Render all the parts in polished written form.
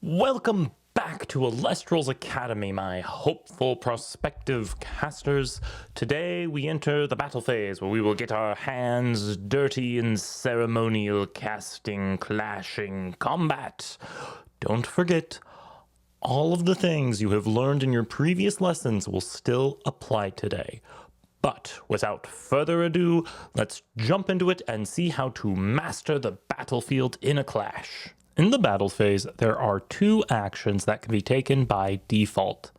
Welcome back to Elestrals Academy, my hopeful prospective casters. Today we enter the battle phase where we will get our hands dirty in ceremonial casting, clashing, combat. Don't forget, all of the things you have learned in your previous lessons will still apply today. But without further ado, let's jump into it and see how to master the battlefield in a clash. In the battle phase, there are two actions that can be taken by default: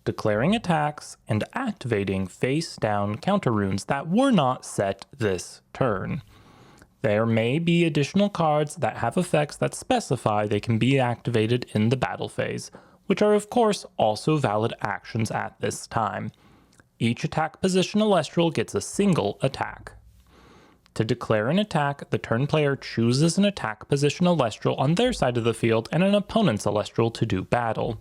declaring attacks and activating face-down counter runes that were not set this turn. There may be additional cards that have effects that specify they can be activated in the battle phase, which are of course also valid actions at this time. Each attack position Elestral gets a single attack. To declare an attack, the turn player chooses an attack position Elestral on their side of the field and an opponent's Elestral to do battle.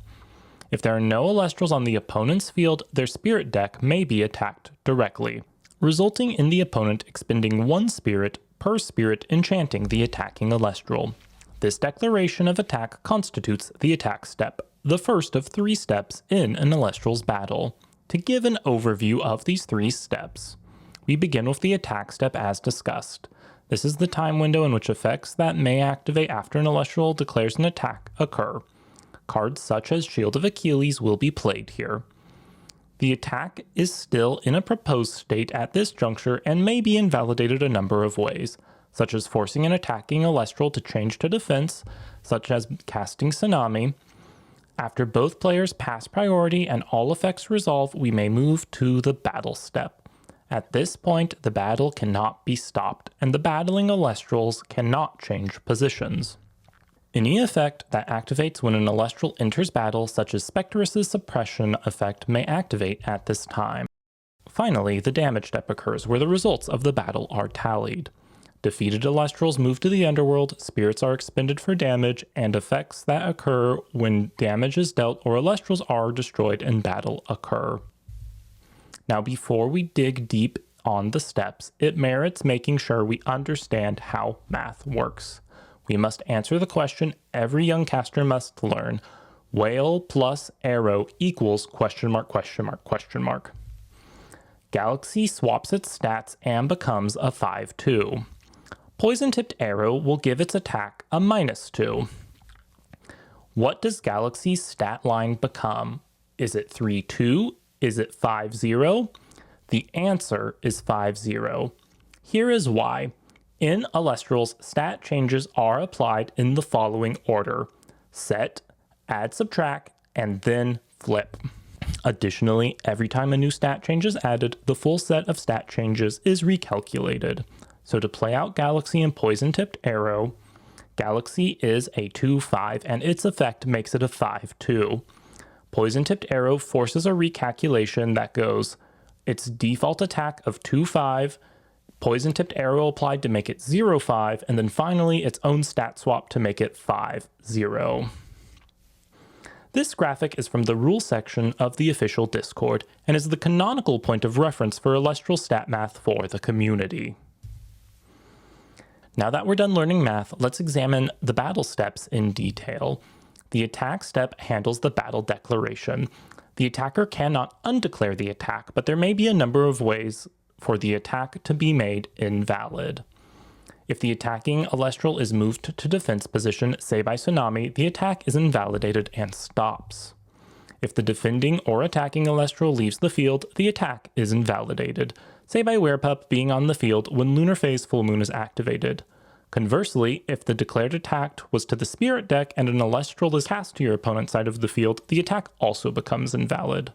If there are no Elestrals on the opponent's field, their spirit deck may be attacked directly, resulting in the opponent expending one spirit per spirit enchanting the attacking Elestral. This declaration of attack constitutes the attack step, the first of 3 steps in an Elestral's battle. To give an overview of these 3 steps, we begin with the attack step as discussed. This is the time window in which effects that may activate after an Elestral declares an attack occur. Cards such as Shield of Achilles will be played here. The attack is still in a proposed state at this juncture and may be invalidated a number of ways, such as forcing an attacking Elestral to change to defense, such as casting Tsunami. After both players pass priority and all effects resolve, we may move to the battle step. At this point, the battle cannot be stopped, and the battling Elestrals cannot change positions. Any effect that activates when an Elestral enters battle, such as Spectrus's suppression effect, may activate at this time. Finally, the damage step occurs, where the results of the battle are tallied. Defeated Elestrals move to the underworld, spirits are expended for damage, and effects that occur when damage is dealt or Elestrals are destroyed in battle occur. Now, before we dig deep on the steps, it merits making sure we understand how math works. We must answer the question every young caster must learn: whale plus arrow equals ? Galaxy swaps its stats and becomes a 5/2. Poison-tipped arrow will give its attack a -2. What does Galaxy's stat line become? Is it 3/2? Is it 5/0? The answer is 5/0. Here is why. In Elestrals, stat changes are applied in the following order: set, add, subtract, and then flip. Additionally, every time a new stat change is added, the full set of stat changes is recalculated. So to play out Galaxy and Poison-tipped arrow, Galaxy is a 2/5 and its effect makes it a 5/2. Poison-tipped arrow forces a recalculation that goes its default attack of 2/5, poison-tipped arrow applied to make it 0/5, and then finally its own stat swap to make it 5/0. This graphic is from the rules section of the official Discord and is the canonical point of reference for Elestral stat math for the community. Now that we're done learning math, let's examine the battle steps in detail. The attack step handles the battle declaration. The attacker cannot undeclare the attack, but there may be a number of ways for the attack to be made invalid. If the attacking Elestral is moved to defense position, say by Tsunami, the attack is invalidated and stops. If the defending or attacking Elestral leaves the field, the attack is invalidated, say by Werepup being on the field when Lunar Phase Full Moon is activated. Conversely, if the declared attack was to the spirit deck and an Elestral is cast to your opponent's side of the field, the attack also becomes invalid.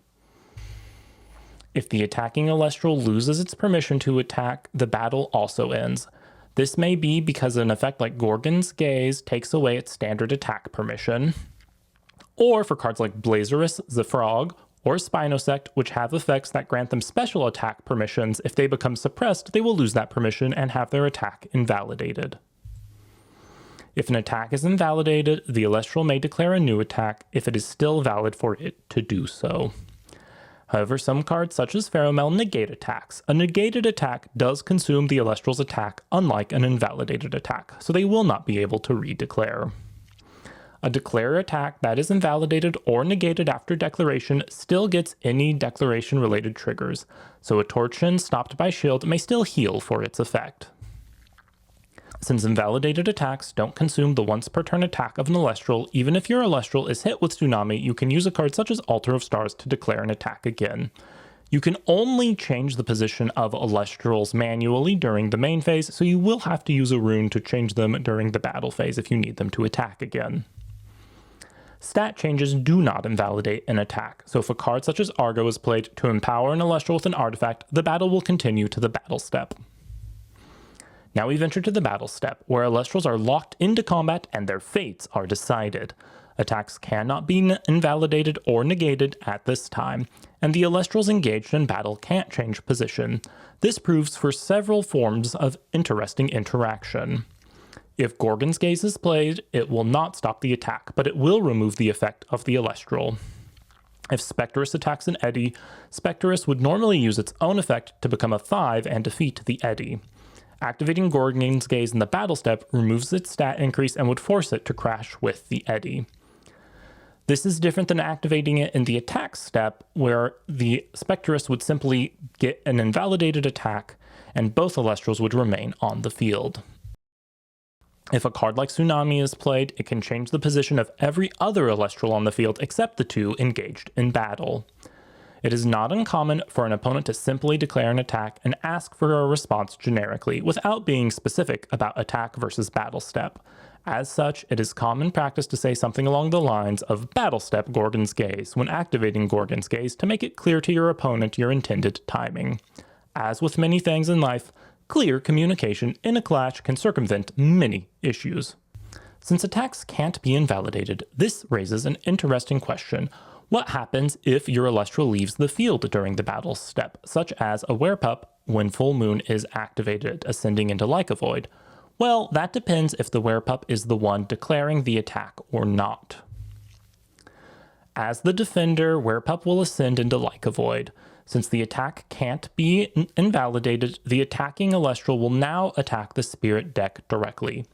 If the attacking Elestral loses its permission to attack, the battle also ends. This may be because an effect like Gorgon's Gaze takes away its standard attack permission, or for cards like Blazerus the Frog or Spinosect, which have effects that grant them special attack permissions. If they become suppressed, they will lose that permission and have their attack invalidated. If an attack is invalidated, the Elestral may declare a new attack if it is still valid for it to do so. However, some cards such as Pheromel negate attacks. A negated attack does consume the Elestral's attack, unlike an invalidated attack, so they will not be able to redeclare. A declare attack that is invalidated or negated after declaration still gets any declaration-related triggers, so a torsion stopped by shield may still heal for its effect. Since invalidated attacks don't consume the once per turn attack of an Elestral, even if your Elestral is hit with Tsunami, you can use a card such as Altar of Stars to declare an attack again. You can only change the position of Elestrals manually during the main phase, so you will have to use a rune to change them during the battle phase if you need them to attack again. Stat changes do not invalidate an attack, so if a card such as Argo is played to empower an Elestral with an artifact, the battle will continue to the battle step. Now we've entered to the battle step, where Elestrals are locked into combat and their fates are decided. Attacks cannot be invalidated or negated at this time, and the Elestrals engaged in battle can't change position. This proves for several forms of interesting interaction. If Gorgon's Gaze is played, it will not stop the attack, but it will remove the effect of the Elestral. If Spectrus attacks an Eddy, Spectrus would normally use its own effect to become a 5 and defeat the Eddy. Activating Gorgon's Gaze in the battle step removes its stat increase and would force it to crash with the Eddy. This is different than activating it in the attack step, where the Spectrus would simply get an invalidated attack and both Elestrals would remain on the field. If a card like Tsunami is played, it can change the position of every other Elestral on the field except the two engaged in battle. It is not uncommon for an opponent to simply declare an attack and ask for a response generically without being specific about attack versus battle step. As such, it is common practice to say something along the lines of battle step Gorgon's Gaze when activating Gorgon's Gaze to make it clear to your opponent your intended timing. As with many things in life, clear communication in a clash can circumvent many issues. Since attacks can't be invalidated, this raises an interesting question. What happens if your Elestral leaves the field during the battle step, such as a Werepup when Full Moon is activated, ascending into Like a Void? Well, that depends if the Werepup is the one declaring the attack or not. As the defender, Werepup will ascend into Like a Void. Since the attack can't be invalidated, the attacking Elestral will now attack the Spirit deck directly.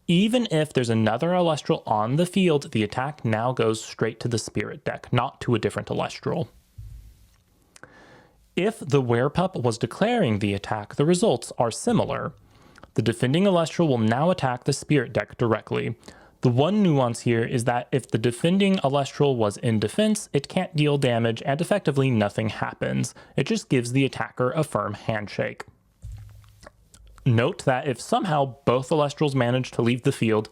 Even if there's another Elestral on the field, the attack now goes straight to the Spirit deck, not to a different Elestral. If the Werepup was declaring the attack, the results are similar. The defending Elestral will now attack the Spirit deck directly. The one nuance here is that if the defending Elestral was in defense, it can't deal damage and effectively nothing happens. It just gives the attacker a firm handshake. Note that if somehow both Elestrals manage to leave the field,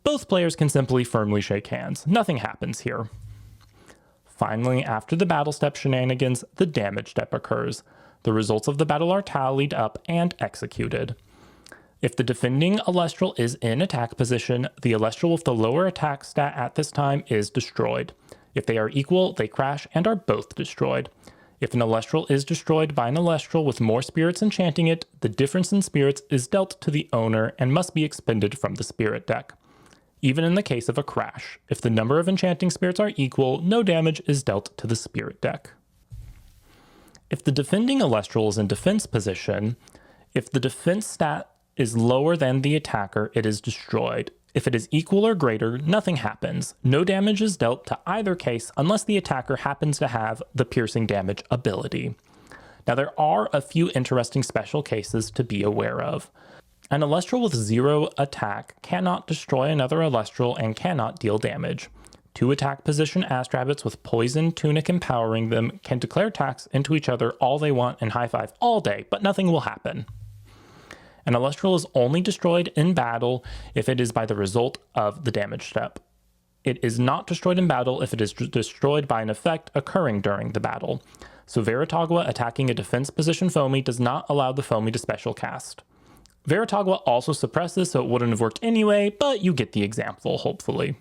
both players can simply firmly shake hands. Nothing happens here. Finally, after the battle step shenanigans, the damage step occurs. The results of the battle are tallied up and executed. If the defending Elestral is in attack position, the Elestral with the lower attack stat at this time is destroyed. If they are equal, they crash and are both destroyed. If an Elestral is destroyed by an Elestral with more spirits enchanting it, the difference in spirits is dealt to the owner and must be expended from the Spirit deck. Even in the case of a crash, if the number of enchanting spirits are equal, no damage is dealt to the Spirit deck. If the defending Elestral is in defense position, if the defense stat is lower than the attacker, it is destroyed. If it is equal or greater, nothing happens. No damage is dealt to either case unless the attacker happens to have the piercing damage ability. Now there are a few interesting special cases to be aware of. An Elestral with 0 attack cannot destroy another Elestral and cannot deal damage. 2 attack position Astrabbits with Poison Tunic empowering them can declare attacks into each other all they want and high-five all day, but nothing will happen. An Elestral is only destroyed in battle if it is by the result of the damage step. It is not destroyed in battle if it is destroyed by an effect occurring during the battle. So Veritagua attacking a defense position foamy does not allow the foamy to special cast. Veritagua also suppresses, so it wouldn't have worked anyway, but you get the example, hopefully.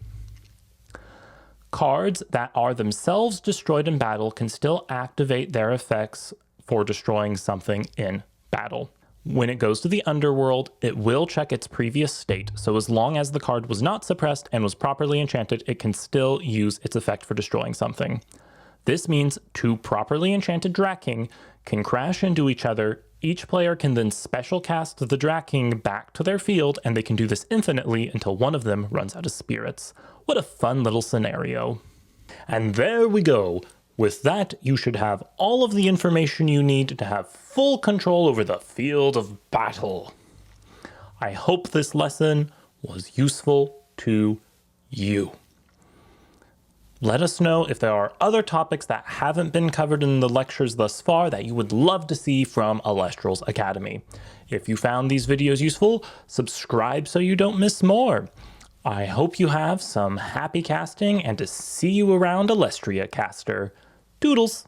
Cards that are themselves destroyed in battle can still activate their effects for destroying something in battle. When it goes to the underworld, it will check its previous state, so as long as the card was not suppressed and was properly enchanted, it can still use its effect for destroying something. This means 2 properly enchanted Draking can crash into each other. Each player can then special cast the Draking back to their field, and they can do this infinitely until one of them runs out of spirits. What a fun little scenario. And there we go. With that, you should have all of the information you need to have full control over the field of battle. I hope this lesson was useful to you. Let us know if there are other topics that haven't been covered in the lectures thus far that you would love to see from Elestrals Academy. If you found these videos useful, subscribe so you don't miss more. I hope you have some happy casting and to see you around Elestria, caster. Doodles!